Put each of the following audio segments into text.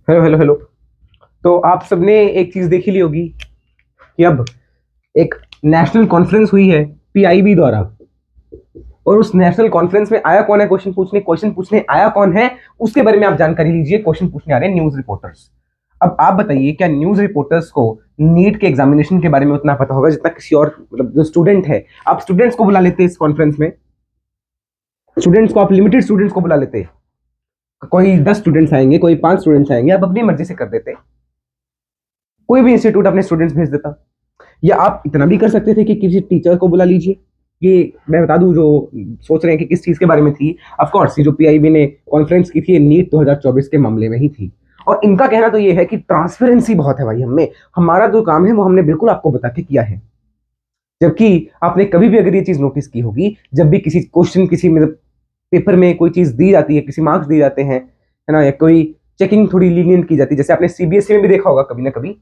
Hello hello hello. तो आप सबने एक चीज देखी ली होगी कि अब एक नेशनल कॉन्फ्रेंस हुई है पीआईबी द्वारा। और उस नेशनल कॉन्फ्रेंस में आया कौन है क्वेश्चन पूछने आया कौन है, उसके बारे में आप जानकारी लीजिए। क्वेश्चन पूछने आ रहे हैं न्यूज रिपोर्टर्स। अब आप बताइए, क्या न्यूज रिपोर्टर्स को नीट के एग्जामिनेशन के बारे में उतना पता होगा जितना किसी और, मतलब जो स्टूडेंट है। आप स्टूडेंट्स को बुला लेते हैं इस कॉन्फ्रेंस में, स्टूडेंट्स को आप लिमिटेड स्टूडेंट्स को बुला लेते हैं। कोई 10 स्टूडेंट्स आएंगे, कोई 5 स्टूडेंट्स आएंगे, आप अपनी मर्जी से कर देते। कोई भी इंस्टीट्यूट अपने स्टूडेंट्स भेज देता। या आप इतना भी कर सकते थे कि किसी टीचर को बुला लीजिए। ये मैं बता दूं, जो सोच रहे हैं कि किस चीज के बारे में थी, ऑफ कोर्स ये जो पीआईबी ने कॉन्फ्रेंस की थी, ये नीट 2024 के मामले में ही थी। और इनका कहना तो ये है कि ट्रांसपेरेंसी बहुत है भाई हमें, हमारा जो काम है वो हमने बिल्कुल आपको बता के किया है। जबकि आपने कभी भी अगर ये चीज नोटिस की होगी, जब भी किसी क्वेश्चन, किसी मतलब पेपर में कोई चीज दी जाती है, किसी मार्क्स दिए जाते हैं, है ना, या कोई चेकिंग थोड़ी लीनियंट की जाती है, जैसे आपने सीबीएसई में भी देखा होगा कभी ना कभी।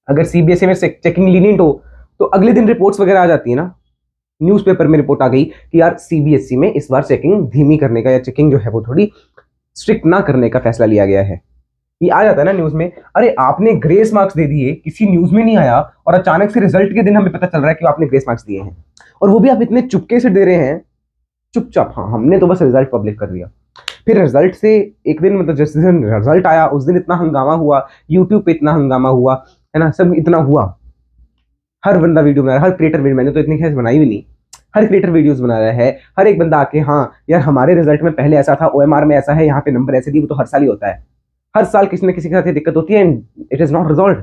अगर सीबीएसई में चेकिंग लीनियंट हो तो अगले दिन रिपोर्ट्स वगैरह आ जाती है ना, न्यूज़पेपर में रिपोर्ट आ गई कि यार सीबीएसई में इस बार चेकिंग धीमी करने का, या चेकिंग जो है वो थोड़ी स्ट्रिक्ट ना करने का फैसला लिया गया है। ये आ जाता है ना न्यूज में। अरे आपने ग्रेस मार्क्स दे दिए, किसी न्यूज में नहीं आया, और अचानक से रिजल्ट के दिन हमें पता चल रहा है कि आपने ग्रेस मार्क्स दिए हैं। और वो भी आप इतने चुपके से दे रहे हैं, चुपचाप। हाँ, हमने तो बस रिजल्ट पब्लिक कर दिया। फिर रिजल्ट से एक दिन, मतलब जिस दिन रिजल्ट आया उस दिन इतना हंगामा हुआ, यूट्यूब पे इतना हंगामा हुआ, है ना, सब इतना हुआ। हर बंदा वीडियो बना रहा है, हर क्रिएटर वीडियो, मैंने तो इतनी खैर बनाई भी नहीं। हर क्रिएटर वीडियोस बना रहा है, हर एक बंदा आके, हाँ यार हमारे रिजल्ट में पहले ऐसा था, ओएमआर में ऐसा है, यहाँ पे नंबर ऐसे दिए। वो तो हर साल ही होता है, हर साल किसी न किसी के साथ ये दिक्कत होती है, and it is not resolve.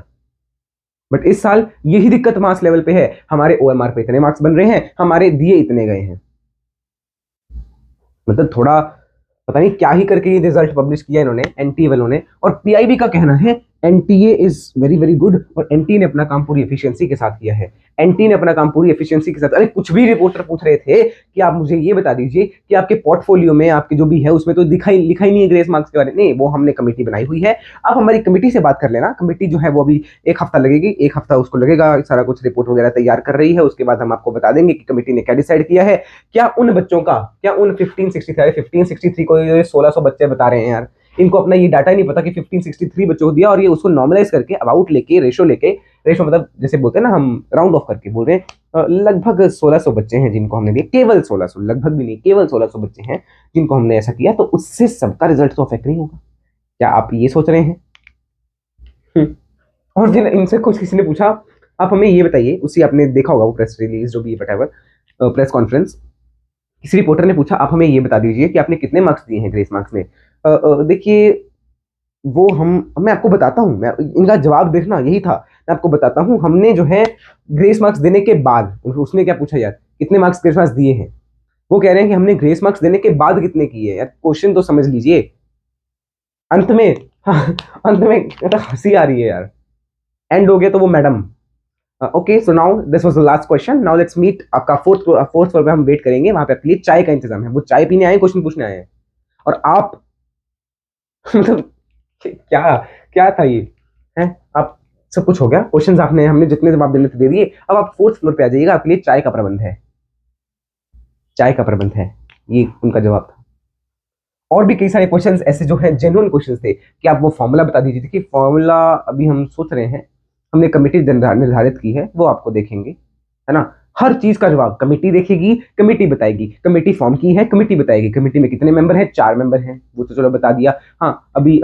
But इस साल यही दिक्कत मास लेवल पे है, हमारे ओएमआर पे इतने मार्क्स बन रहे हैं, हमारे दिए इतने गए हैं। मतलब थोड़ा पता नहीं क्या ही करके ये रिजल्ट पब्लिश किया इन्होंने, एनटीए वालों ने। और पीआईबी का कहना है NTA is very very good, और एनटीए ने अपना काम पूरी एफिशिएंसी के साथ किया है। एनटीए ने अपना काम पूरी एफिशिएंसी के साथ। अरे कुछ भी रिपोर्टर पूछ रहे थे कि आप मुझे ये बता दीजिए कि आपके पोर्टफोलियो में, आपके जो भी है उसमें तो दिखाई लिखा ही नहीं है ग्रेस मार्क्स के बारे में। नहीं, वो हमने कमेटी बनाई हुई है, आप हमारी कमेटी से बात कर लेना। कमेटी जो है वो अभी 1 हफ्ता लगेगी, 1 हफ्ता उसको लगेगा, सारा कुछ रिपोर्ट वगैरह तैयार कर रही है। उसके बाद हम आपको बता देंगे कि कमेटी ने क्या डिसाइड किया है। क्या उन बच्चों का, क्या उन 1563 को ये 1600 बच्चे बता रहे हैं यार, इनको अपना ये डाटा ही नहीं पता कि 1563 बच्चों को दिया, और ये उसको नॉर्मलाइज करके, अबाउट लेके, रेशो लेके, रेशो मतलब जैसे बोलते हैं ना, हम राउंड ऑफ करके बोल रहे हैं, लगभग 1600 बच्चे हैं जिनको हमने दिया, केवल 1600, लगभग भी नहीं, केवल 1600 बच्चे हैं जिनको हमने ऐसा किया, तो उससे सबका रिजल्ट तो अफेक्ट नहीं होगा। क्या आप ये सोच रहे हैं? और फिर इनसे कुछ किसी ने पूछा, आप हमें ये बताइए, उसी आपने देखा होगा वो प्रेस रिलीज जो भी वट, प्रेस कॉन्फ्रेंस, किसी रिपोर्टर ने पूछा आप हमें ये बता दीजिए कि आपने कितने मार्क्स दिए हैं ग्रेस मार्क्स में। देखिए, वो हम मैं आपको बताता हूँ, मैं इनका जवाब देखना यही था। मैं आपको बताता हूँ, हमने जो है ग्रेस मार्क्स देने के बाद, उसने क्या पूछा यार, कितने मार्क्स ग्रेस मार्क्स दिए हैं। वो कह रहे हैं कि हमने ग्रेस मार्क्स देने के बाद कितने किए यार, क्वेश्चन तो समझ लीजिए। अंत में, हाँ, अंत में मतलब हंसी आ रही है यार। एंड हो गया तो वो madam, okay so now this was the last question, now let's meet. आपका फोर्थ फ्लोर पे हम वेट करेंगे, वहां पे आपके लिए चाय का इंतजाम है। वो चाय पीने आए, क्वेश्चन पूछने आए हैं। और आप मतलब क्या, क्या था ये, है? आप, सब कुछ हो गया, क्वेश्चंस आपने, हमने जितने जवाब देने थे दे दिए, अब आप फोर्थ फ्लोर पे आ जाइएगा, आपके लिए चाय का प्रबंध है, चाय का प्रबंध है। ये उनका जवाब था। और भी कई सारे क्वेश्चंस ऐसे जो है जेन्युइन क्वेश्चंस थे कि आप वो फॉर्मूला बता दीजिए। देखिए फॉर्मूला अभी हम सोच रहे हैं, हमने कमेटी निर्धारित की है, वो आपको देखेंगे, है ना। हर चीज का जवाब कमेटी देखेगी, कमेटी बताएगी। कमेटी फॉर्म की है, कमेटी बताएगी। कमेटी में कितने मेंबर हैं? 4 मेंबर हैं, वो तो चलो बता दिया। हाँ, अभी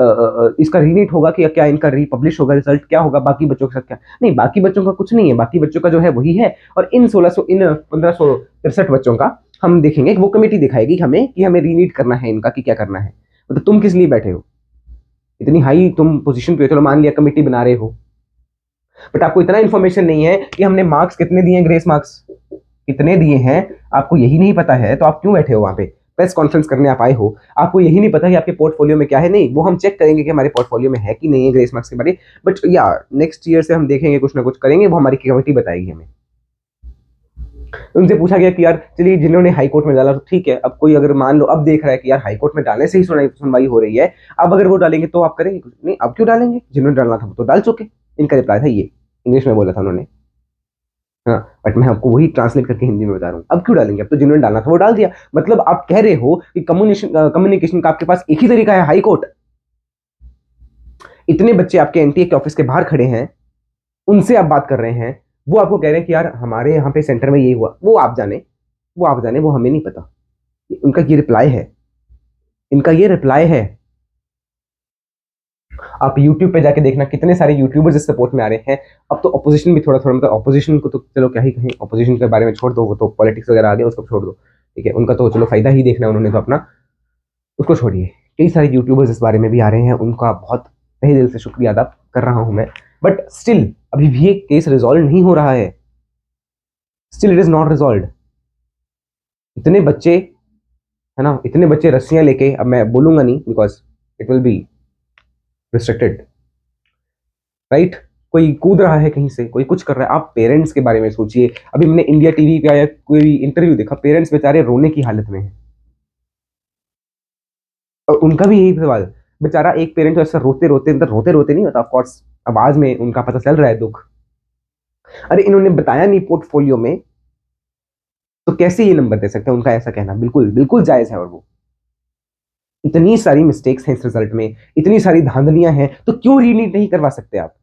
इसका रीनीट होगा कि क्या, इनका रीपब्लिश होगा, रिजल्ट क्या होगा बाकी बच्चों के साथ, क्या नहीं, बाकी बच्चों का कुछ नहीं है, बाकी बच्चों का जो है वही है। और इन 1600, इन 1563 बच्चों का हम देखेंगे, वो कमेटी दिखाएगी हमें कि हमें रीनीट करना है इनका, कि क्या करना है। मतलब तुम किस लिए बैठे हो, इतनी हाई तुम पोजीशन पे हो, चलो मान लिया कमेटी बना रहे हो, बट आपको इतना इन्फॉर्मेशन नहीं है कि हमने मार्क्स कितने दिए हैं, ग्रेस मार्क्स कितने दिए हैं, आपको यही नहीं पता है, तो आप क्यों बैठे हो वहां पे? प्रेस कॉन्फ्रेंस करने आप आए हो, आपको यही नहीं पता कि आपके पोर्टफोलियो में क्या है। नहीं, वो हम चेक करेंगे कि हमारे पोर्टफोलियो में है कि नहीं है ग्रेस मार्क्स के बारे। बट या नेक्स्ट ईयर से हम देखेंगे, कुछ ना कुछ करेंगे, वो हमारी कमेटी बताएगी हमें। उनसे पूछा गया कि यार चलिए, जिन्होंने हाई कोर्ट में डाला तो ठीक है, अब कोई अगर मान लो अब देख रहा है कि यार हाई कोर्ट में डालने से ही सुनवाई हो रही है, अब अगर वो डालेंगे तो आप करेंगे कुछ नहीं? अब क्यों डालेंगे, जिन्होंने डालना था वो तो डाल चुके। इनका रिप्लाई था ये, इंग्लिश में बोला था उन्होंने, हाँ, बट मैं आपको वही ट्रांसलेट करके हिंदी में बता रहा हूँ। अब क्यों डालेंगे, अब तो जिन्होंने डालना था वो डाल दिया। मतलब आप कह रहे हो कि कम्युनिकेशन का आपके पास एक ही तरीका है, हाई कोर्ट। इतने बच्चे आपके एनटीए के ऑफिस के बाहर खड़े हैं, उनसे आप बात कर रहे हैं, वो आपको कह रहे हैं कि यार हमारे यहाँ पे सेंटर में ये हुआ, वो आप जाने, वो हमें नहीं पता। उनका ये रिप्लाई है, इनका ये रिप्लाई है। आप यूट्यूब पे जाके देखना कितने सारे यूट्यूबर्स इस सपोर्ट में आ रहे हैं। अब तो ऑपोजिशन भी थोड़ा थोड़ा, मतलब ऑपोजिशन को तो चलो क्या ही कहें, ऑपोजिशन के बारे में छोड़ दो, वो तो पॉलिटिक्स वगैरह आ गया, उसको छोड़ दो, ठीक है, उनका तो चलो फायदा ही देखना है उन्होंने तो अपना, उसको छोड़िए। कई सारे यूट्यूबर्स इस बारे में भी आ रहे हैं, उनका बहुत तहे दिल से शुक्रिया अदा कर रहा हूं मैं। बट स्टिल अभी भी ये केस रिजॉल्व नहीं हो रहा है, still it is not resolve. इतने बच्चे, है ना, इतने बच्चे रस्सियां लेके, अब मैं बोलूंगा नहीं because it will be restricted, right, कोई कूद रहा है कहीं से, कोई कुछ कर रहा है। आप पेरेंट्स के बारे में सोचिए। अभी मैंने इंडिया टीवी का या कोई इंटरव्यू देखा, पेरेंट्स बेचारे रोने की हालत में हैं, और उनका भी यही सवाल, बेचारा एक पेरेंट तो ऐसा रोते रोते, मतलब रोते रोते नहीं होता, ऑफ कोर्स आवाज में उनका पता चल रहा है दुख। अरे इन्होंने बताया नहीं पोर्टफोलियो में, तो कैसे ये नंबर दे सकते हैं? उनका ऐसा कहना बिल्कुल बिल्कुल जायज है। और वो इतनी सारी मिस्टेक्स हैं इस रिजल्ट में, इतनी सारी धांधलियां हैं, तो क्यों रीनीट नहीं करवा सकते आप?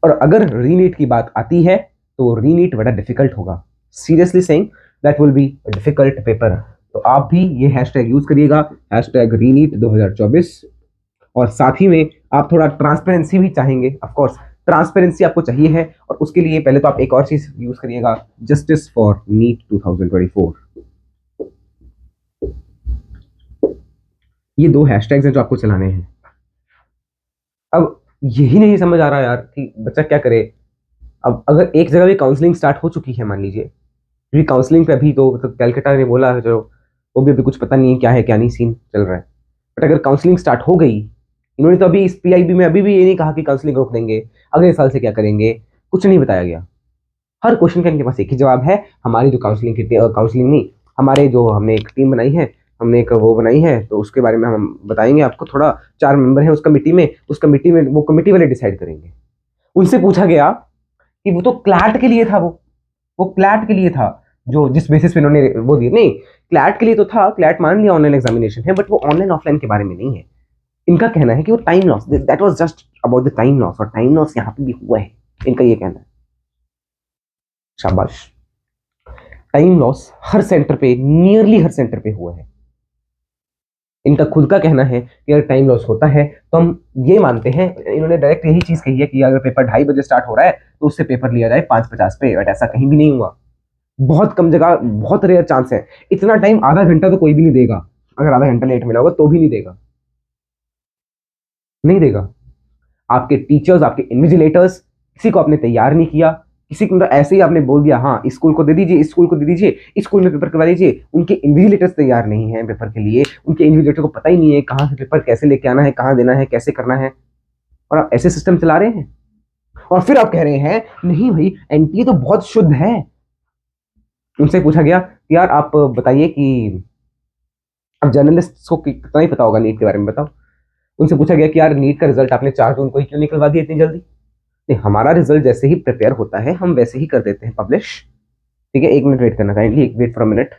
और अगर रीनीट की बात आती है तो रीनीट बड़ा डिफिकल्ट होगा, seriously saying that will be a difficult paper. तो आप भी ये हैशटैग यूज करिएगा, हैशटैग रीनीट 2024। और साथ ही में आप थोड़ा ट्रांसपेरेंसी भी चाहेंगे, ऑफ कोर्स ट्रांसपेरेंसी आपको चाहिए है, और उसके लिए पहले तो आप एक और चीज यूज करिएगा, जस्टिस फॉर नीट 2024। ये दो हैशटैग्स हैं जो आपको चलाने हैं। अब यही नहीं समझ आ रहा यार कि बच्चा क्या करे। अब अगर एक जगह भी काउंसलिंग स्टार्ट हो चुकी है मान लीजिए, क्योंकि काउंसलिंग पे अभी तो मतलब कैलकाटा ने बोला है, जो वो भी अभी कुछ पता नहीं है क्या नहीं सीन चल रहा है। बट अगर काउंसलिंग स्टार्ट हो गई, इन्होंने तो अभी इस पीआईबी में अभी भी ये नहीं कहा कि काउंसलिंग रोक देंगे, अगले साल से क्या करेंगे, कुछ नहीं बताया गया। हर क्वेश्चन का इनके पास एक ही जवाब है, हमारी जो काउंसलिंग नहीं, हमारे जो हमने एक टीम बनाई है, हमने एक वो बनाई है, तो उसके बारे में हम बताएंगे आपको। थोड़ा 4 मेंबर है उस कमेटी में, वो कमेटी वाले डिसाइड करेंगे। उनसे पूछा गया कि वो तो क्लैट के लिए था, वो क्लैट के लिए था, जो जिस बेसिस पे इन्होंने वो दिए, नहीं क्लैट के लिए तो था, क्लैट मान लिया ऑनलाइन एग्जामिनेशन है, बट वो ऑनलाइन ऑफलाइन के बारे में नहीं है। इनका कहना है कि वो time loss, that was just about the time loss, और टाइम लॉस यहाँ पे भी हुआ है, इनका ये कहना है। शाबाश, टाइम लॉस हर सेंटर पे, नियरली हर सेंटर पे हुआ है। इनका खुद का कहना है कि अगर टाइम लॉस होता है तो हम ये मानते हैं, इन्होंने डायरेक्ट यही चीज कही है कि अगर पेपर 2:30 बजे स्टार्ट हो रहा है तो उससे पेपर लिया जाए 5:50 पे, बट ऐसा कहीं भी नहीं हुआ। बहुत कम जगह, बहुत रेयर चांस है। इतना टाइम, आधा घंटा तो कोई भी नहीं देगा, अगर आधा घंटा लेट मिला होगा तो भी नहीं देगा, नहीं देगा। आपके टीचर्स, आपके इन्विजिलेटर्स, किसी को आपने तैयार नहीं किया, किसी को मतलब ऐसे ही आपने बोल दिया हाँ इस स्कूल को दे दीजिए, इस स्कूल को दे दीजिए, इस स्कूल में पेपर करवा लीजिए। उनके इन्विजिलेटर्स तैयार नहीं है पेपर के लिए, उनके इन्विजिलेटर को पता ही नहीं है कहाँ से पेपर कैसे लेके आना है, कहाँ देना है, कैसे करना है, और आप ऐसे सिस्टम चला रहे हैं। और फिर आप कह रहे हैं नहीं भाई एनटीए तो बहुत शुद्ध है। उनसे पूछा गया कि यार आप बताइए कि अब जर्नलिस्ट को कितना ही पता होगा नीट के बारे में, बताओ। उनसे पूछा गया कि यार नीट का रिजल्ट आपने 4 जून को ही क्यों निकलवा दिया इतनी जल्दी? नहीं, हमारा रिजल्ट जैसे ही प्रिपेयर होता है हम वैसे ही कर देते हैं पब्लिश। ठीक है, 1 मिनट वेट करना, kindly wait for a minute.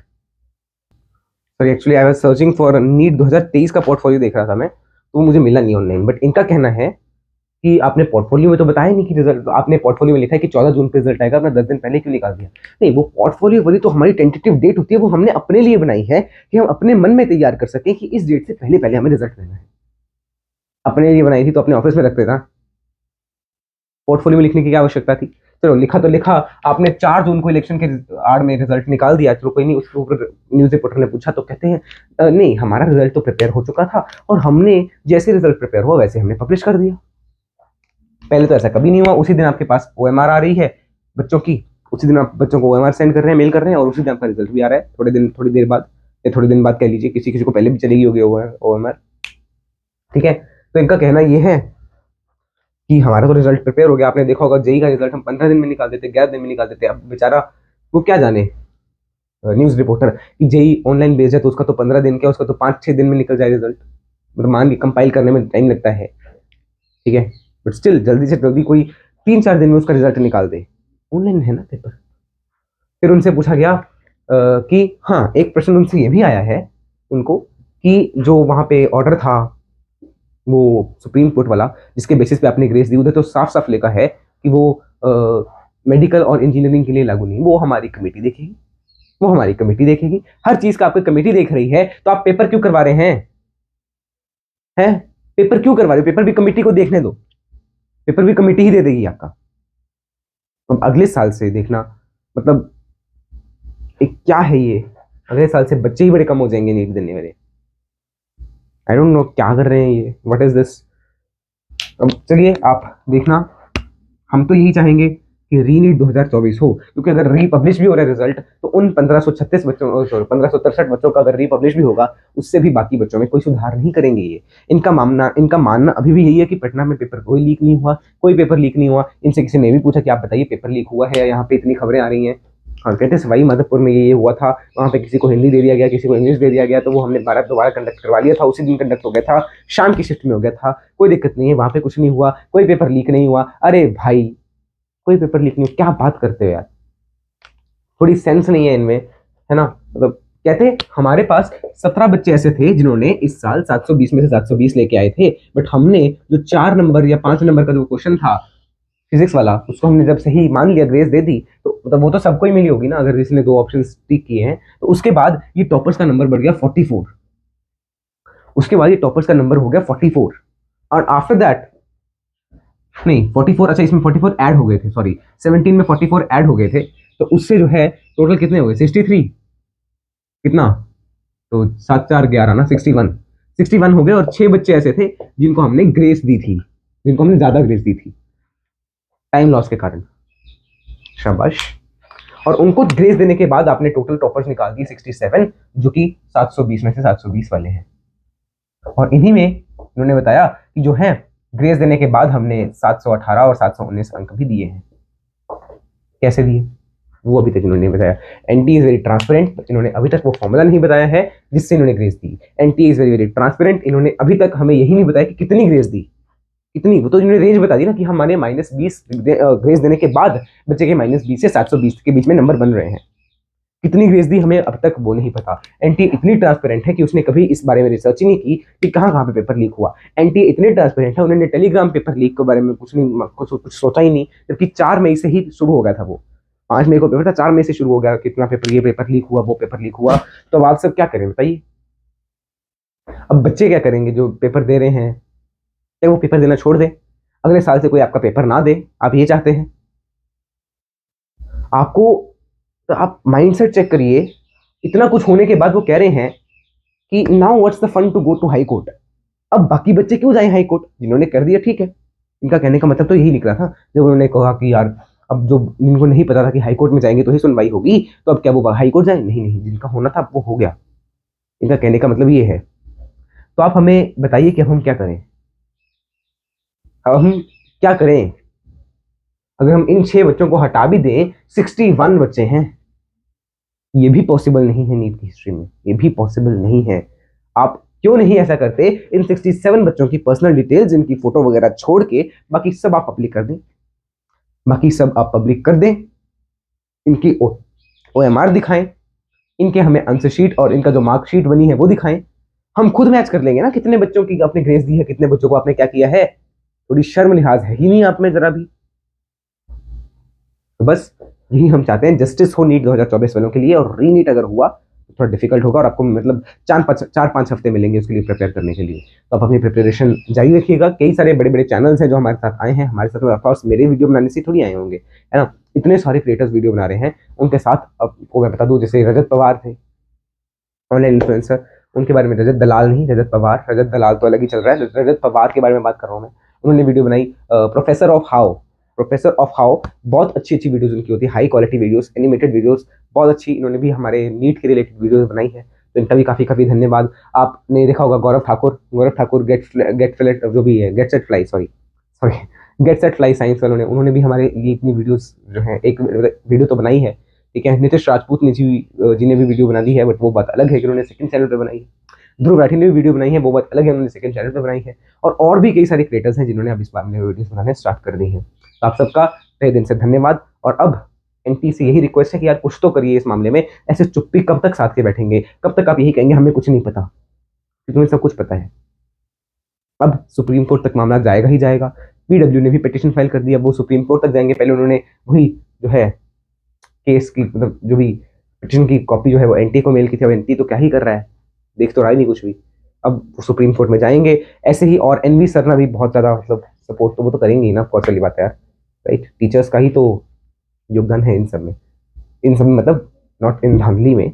Sorry, actually I was searching for NEET 2023 का पोर्टफोलियो देख रहा था मैं, तो मुझे मिला नहीं ऑनलाइन। बट इनका कहना है कि आपने पोर्टफोलियो में तो बताया नहीं कि रिजल्ट, आपने पोर्टफोलियो में लिखा है कि 14 जून पे रिजल्ट आएगा, अपना 10 दिन पहले क्यों निकाल दिया? नहीं, वो पोर्टफोलियो वाली तो हमारी टेंटेटिव डेट होती है, वो हमने अपने लिए बनाई है कि हम अपने मन में तैयार कर सकें कि इस डेट से पहले पहले हमें रिजल्ट लेना है। अपने लिए बनाई थी तो अपने ऑफिस में रख देता, पोर्टफोलियो में लिखने की क्या आवश्यकता थी? चलो लिखा तो लिखा, आपने 4 जून को इलेक्शन के आड़ में रिजल्ट निकाल दिया, चलो कोई नहीं। उसके ऊपर न्यूज रिपोर्टर ने पूछा तो कहते हैं नहीं हमारा रिजल्ट तो प्रिपेयर हो चुका था, और हमने जैसे रिजल्ट प्रिपेयर हुआ वैसे हमने पब्लिश कर दिया। पहले तो ऐसा कभी नहीं हुआ, उसी दिन आपके पास ओएमआर आ रही है बच्चों की, उसी दिन आप बच्चों को ओएमआर सेंड कर रहे हैं, मेल कर रहे हैं, और उसी दिन आपका रिजल्ट भी आ रहा है, थोड़ी देर बाद, या थोड़े दिन बाद कह लीजिए, किसी किसी को पहले भी चली गई होगी ओएमआर। ठीक है, तो इनका कहना ये है कि हमारा तो रिजल्ट प्रिपेयर हो गया। आपने देखा होगा जेई का रिजल्ट हम 15 दिन में निकाल देते, 11 दिन में निकाल देते। अब बेचारा वो क्या जाने न्यूज रिपोर्टर कि जेई ऑनलाइन बेस्ड है तो उसका तो 15 दिन क्या, उसका तो 5-6 दिन में निकल जाए रिजल्ट, मतलब मान ली कंपाइल करने में टाइम लगता है। ठीक है, बट स्टिल जल्दी से जल्दी कोई 3-4 दिन में उसका रिजल्ट निकाल दे, ऑनलाइन है ना पेपर। फिर उनसे पूछा गया कि हाँ, एक प्रश्न उनसे ये भी आया है उनको कि जो वहां पे ऑर्डर था वो सुप्रीम कोर्ट वाला जिसके बेसिस पे आपने ग्रेस दी, उधर तो साफ साफ लिखा है कि वो मेडिकल और इंजीनियरिंग के लिए लागू नहीं। वो हमारी कमेटी देखेगी, वो हमारी कमेटी देखेगी। हर चीज का आपकी कमेटी देख रही है, तो आप पेपर क्यों करवा रहे हैं? पेपर क्यों करवा रहे हो? पेपर भी कमेटी को देखने दो, पेपर भी कमेटी ही दे देगी आपका। अब अगले साल से देखना, मतलब एक क्या है ये, अगले साल से बच्चे ही बड़े कम हो जाएंगे नीट देने वाले। आई डोंट नो क्या कर रहे हैं ये, व्हाट इज दिस। अब चलिए आप देखना, हम तो यही चाहेंगे कि रीनीट 2024 हो, क्योंकि अगर रीपब्लिश भी हो रहा है रिजल्ट, तो उन 1536 बच्चों, सॉरी 1563 बच्चों का अगर रीपब्लिश भी होगा, उससे भी बाकी बच्चों में कोई सुधार नहीं करेंगे ये। इनका मानना अभी भी यही है कि पटना में पेपर कोई लीक नहीं हुआ, कोई पेपर लीक नहीं हुआ। इनसे किसी ने भी पूछा कि आप बताइए पेपर लीक हुआ है, यहाँ पे इतनी खबरें आ रही हैं। हाँ, कहते सवाई माधोपुर में ये हुआ था, वहाँ पे किसी को हिंदी दे दिया गया, किसी को इंग्लिश दे दिया गया, तो वो हमने दोबारा कंडक्ट करवा लिया था, उसी दिन कंडक्ट हो गया था, शाम की शिफ्ट में हो गया था, कोई दिक्कत नहीं है, वहाँ पे कुछ नहीं हुआ, कोई पेपर लीक नहीं हुआ। अरे भाई, कोई पेपर लीक नहीं हुआ, क्या बात करते हो यार, थोड़ी सेंस नहीं है इनमें, है ना। मतलब कहते हैं हमारे पास 17 बच्चे ऐसे थे जिन्होंने इस साल 720 में से 720 लेके आए थे, बट हमने जो 4 नंबर या 5 नंबर का जो क्वेश्चन था फिजिक्स वाला, उसको हमने जब सही मान लिया, ग्रेस दे दी, तो मतलब वो तो सबको ही मिली होगी ना, अगर जिसने 2 ऑप्शन टिक किए हैं। तो उसके बाद ये टॉपर्स का नंबर बढ़ गया 44, उसके बाद ये टॉपर्स का नंबर हो गया 44, और आफ्टर दैट नहीं 44, अच्छा इसमें 44 ऐड हो गए थे, सॉरी 17 में 44 ऐड हो गए थे, तो उससे जो है टोटल कितने हो गए, 63, कितना, तो 7 4 11 ना, 61 हो गए। और 6 बच्चे ऐसे थे जिनको हमने ग्रेस दी थी, जिनको हमने ज्यादा ग्रेस दी थी टाइम लॉस के कारण, शाबाश। और उनको ग्रेस देने के बाद आपने टोटल टॉपर्स निकाल दिए 67, जो कि 720 में से 720 वाले हैं। और इन्हीं में उन्होंने बताया कि जो है ग्रेस देने के बाद हमने 718 और 719 अंक भी दिए हैं। कैसे दिए वो अभी तक इन्होंने नहीं बताया। एनटी इज वेरी ट्रांसपेरेंट, इन्होंने अभी तक वो फॉर्मूला नहीं बताया है जिससे इन्होंने ग्रेस दी। NT is very very transparent, इन्होंने अभी तक हमें यही नहीं बताया कि कितनी ग्रेस दी, कितनी, वो तो इन्होंने रेंज बता दी ना कि हमारे -20 ग्रेस देने के बाद बच्चे के -20 से 720 के बीच में नंबर बन रहे हैं। कितनी ग्रेस दी हमें अब तक वो नहीं पता। एनटी इतनी ट्रांसपेरेंट है कि उसने कभी इस बारे में रिसर्च ही नहीं की कि कहाँ कहाँ पे पेपर लीक हुआ। एनटी इतने ट्रांसपेरेंट है, उन्होंने टेलीग्राम पेपर लीक के बारे में कुछ सोचा ही नहीं, जबकि 4 मई से ही शुरू हो गया था वो। 5 मई को पेपर था, 4 मई से शुरू हो गया कितना पेपर, ये पेपर लीक हुआ, वो पेपर लीक हुआ। तो अब आप सब क्या करें बताइए, अब बच्चे क्या करेंगे जो पेपर दे रहे हैं, क्या वो पेपर देना छोड़ दें, अगले साल से कोई आपका पेपर ना दे, आप ये चाहते हैं? आपको, तो आप माइंडसेट चेक करिए, इतना कुछ होने के बाद वो कह रहे हैं कि now what's the fun to go to high court. अब बाकी बच्चे क्यों जाए हाई कोर्ट, जिन्होंने कर दिया ठीक है। इनका कहने का मतलब तो यही निकला था जब उन्होंने कहा कि यार अब जो इनको नहीं पता था कि हाई कोर्ट में जाएंगे तो ही सुनवाई होगी, तो अब क्या वो हाई कोर्ट जाए? नहीं नहीं, जिनका होना था वो हो गया। इनका कहने का मतलब ये है। तो आप हमें बताइए कि अब हम क्या करें, अब हम क्या करें? अगर हम इन 6 बच्चों को हटा भी दें, 61 बच्चे हैं, ये भी पॉसिबल नहीं है नीट की हिस्ट्री में, ये भी पॉसिबल नहीं है। आप क्यों नहीं ऐसा करते, इन 67 बच्चों की पर्सनल डिटेल्स, इनकी फोटो वगैरह छोड़ के बाकी सब आप पब्लिक कर दें, बाकी सब आप पब्लिक कर दें, इनकी OMR दिखाएं, इनके हमें आंसर शीट और इनका जो मार्कशीट बनी है वो दिखाएं। हम खुद मैच कर लेंगे ना कितने बच्चों की आपने ग्रेस दी है, कितने बच्चों को आपने क्या किया है। थोड़ी शर्म लिहाज है ही नहीं आप में जरा भी। तो बस यही हम चाहते हैं, जस्टिस हो नीट 2024 वालों के लिए, और रीनीट अगर हुआ तो थोड़ा डिफिकल्ट होगा और आपको मतलब 4-5 हफ्ते मिलेंगे उसके लिए प्रिपेयर करने के लिए। तो आप अपनी प्रिपरेशन जारी रखिएगा। कई सारे बड़े बड़े चैनल्स हैं जो हमारे साथ आए हैं, हमारे साथ ऑफकोर्स मेरे वीडियो बनाने से थोड़ी आए होंगे, है ना। इतने सारे क्रिएटर्स वीडियो बना रहे हैं, उनके साथ आपको मैं बता दूं, जैसे रजत पवार थे ऑनलाइन इन्फ्लुएंसर, उनके बारे में, रजत दलाल नहीं, रजत पवार, रजत दलाल तो अलग ही चल रहा है, रजत पवार के बारे में बात कर रहा हूँ मैं। उन्होंने वीडियो बनाई प्रोफेसर ऑफ हाउ, बहुत अच्छी अच्छी वीडियोस उनकी होती है, high quality videos, animated videos बहुत अच्छी। इन्होंने भी हमारे नीट के रिलेटेड वीडियोस बनाई है, तो इनका भी काफ़ी काफ़ी धन्यवाद। आपने देखा होगा गौरव ठाकुर गेट फ्लैट जो भी है, get set fly, sorry get set fly science वालों ने, उन्होंने भी हमारे लिए इतनी वीडियोस जो है, एक वीडियो तो बनाई है, ठीक है। नितिश राजपूत ने जी ने भी वीडियो बना दी है, बट वो बात अलग है कि उन्होंने सेकंड चैनल पे बनाई है। ध्रुव राठी ने भी वीडियो बनाई है, वो बात अलग है, उन्होंने सेकंड चैनल पे बनाई है। और भी कई सारे क्रिएटर्स हैं जिन्होंने अब इस बारे में वीडियोस बनाने स्टार्ट कर दी हैं। तो आप सबका तहे दिल से धन्यवाद। और अब एनटी से यही रिक्वेस्ट है कि यार कुछ तो करिए इस मामले में। ऐसे चुप्पी कब तक साथ के बैठेंगे, कब तक आप यही कहेंगे हमें कुछ नहीं पता, क्योंकि तुम्हें सब कुछ पता है। अब सुप्रीम कोर्ट तक मामला जाएगा ही जाएगा। पीडब्ल्यू ने भी पिटिशन फाइल कर दिया, वो सुप्रीम कोर्ट तक जाएंगे। पहले उन्होंने वही जो है केस की मतलब जो भी पिटिशन की कॉपी जो है वो एनटी को मेल की थी। अब एनटी तो क्या ही कर रहा है, देख तो रहा ही नहीं कुछ भी। अब वो सुप्रीम कोर्ट में जाएंगे ऐसे ही। और एनवी सरना भी बहुत ज्यादा मतलब सपोर्ट तो वो तो करेंगे ही ना, बहुत सारी बात है यार, राइट। टीचर्स का ही तो योगदान है इन सब में, इन सब में मतलब नॉट इन धांधली में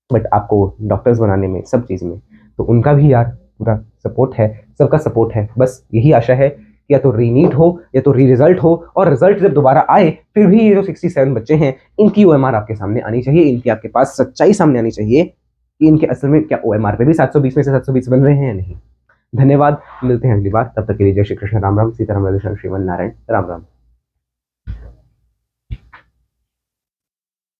बट आपको डॉक्टर्स बनाने में, सब चीज़ में। तो उनका भी यार पूरा सपोर्ट है, सबका सपोर्ट है। बस यही आशा है कि या तो रीनीट हो या तो री रिजल्ट हो, और रिजल्ट जब दोबारा आए फिर भी ये जो 67 बच्चे हैं इनकी ओएमआर आपके सामने आनी चाहिए, इनकी आपके पास सच्चाई सामने आनी चाहिए कि इनके असल में क्या ओएमआर पे भी 720 में से 720 बन रहे हैं या नहीं। धन्यवाद, मिलते हैं अगली बार, तब तक के लिए जय श्री कृष्ण, राम राम, सीताराम, राधे श्याम, श्रीमन नारायण, राम राम।